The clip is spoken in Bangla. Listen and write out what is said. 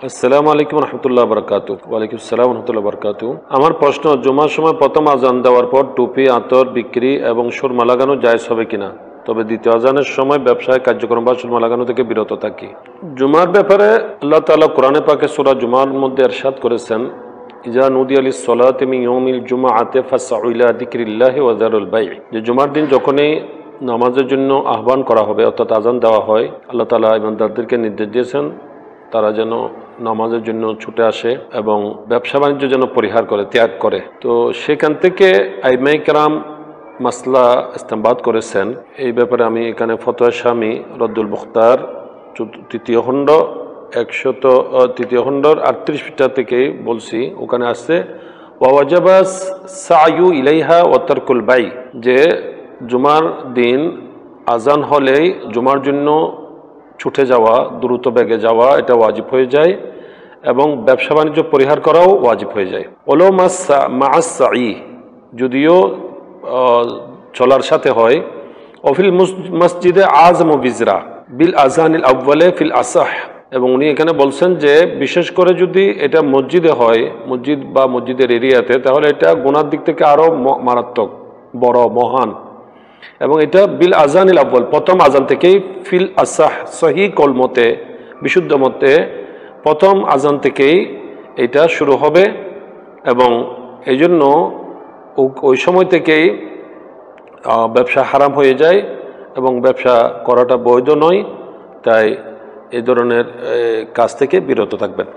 আসসালামু আলাইকুম রহমতুল্লাহ বরকাতু। ওয়ালাইকুম আসসালাম রহমতুল্লাহ বরকাতু। আমার প্রশ্ন, জুমার সময় প্রথম আজান দেওয়ার পর টুপি, আতর বিক্রি এবং সুরমা লাগানো জায়েজ হবে কিনা? তবে দ্বিতীয় আজানের সময় ব্যবসায় কার্যক্রম বা সুরমা লাগানো থেকে বিরত থাকি। জুমার ব্যাপারে আল্লাহ তাআলা কোরআনে পাকে সূরা জুমার মধ্যে ইরশাদ করেছেন, ইজা নুদিয়া লিস-সালাতি মিন ইয়াউমিল জুমআতি ফাসআউ ইলা যিকরিল্লাহি ওয়া যারুল বাই'। যে জুমার দিন যখনই নামাজের জন্য আহ্বান করা হবে অর্থাৎ আজান দেওয়া হয়, আল্লাহ তাআলা ইমানদারদেরকে নির্দেশ দিয়েছেন তারা যেন নামাজের জন্য ছুটে আসে এবং ব্যবসা বাণিজ্য যেন পরিহার করে, ত্যাগ করে। তো সেখান থেকে আইমায়ে কেরাম মাসলা ইস্তেমবাদ করেছেন। এই ব্যাপারে আমি এখানে ফতোয়া শামী রদ্দুল মুখতার তৃতীয় খণ্ড 38 পৃষ্ঠা থেকে বলছি। ওখানে আসছে ওয়াজাবা সায়ু ইলাইহা ওয়া তারকুল বাই, যে জুমার দিন আজান হলেই জুমার জন্য ছুটে যাওয়া, দ্রুত বেগে যাওয়া, এটা ওয়াজিব হয়ে যায় এবং ব্যবসা বাণিজ্য পরিহার করাও ওয়াজিব হয়ে যায়। ওলো মাস সাই, যদিও চলার সাথে হয়। অফিল মসজিদে আজম বিজরা বিল আজানিল আউ্বালে ফিল আসাহ, এবং উনি এখানে বলছেন যে বিশেষ করে যদি এটা মসজিদে হয়, মসজিদ বা মসজিদের এরিয়াতে, তাহলে এটা গুনার দিক থেকে আরও মারাত্মক, বড়, মহান। এবং এটা বিল আজানিল আউ্বাল, প্রথম আজান থেকেই, ফিল আসাহ সহি কল মতে, বিশুদ্ধ মতে প্রথম আজান থেকেই এটা শুরু হবে এবং এই জন্য ওই সময় থেকেই ব্যবসা হারাম হয়ে যায় এবং ব্যবসা করাটা বৈধ নয়। তাই এই ধরনের কাজ থেকে বিরত থাকবেন।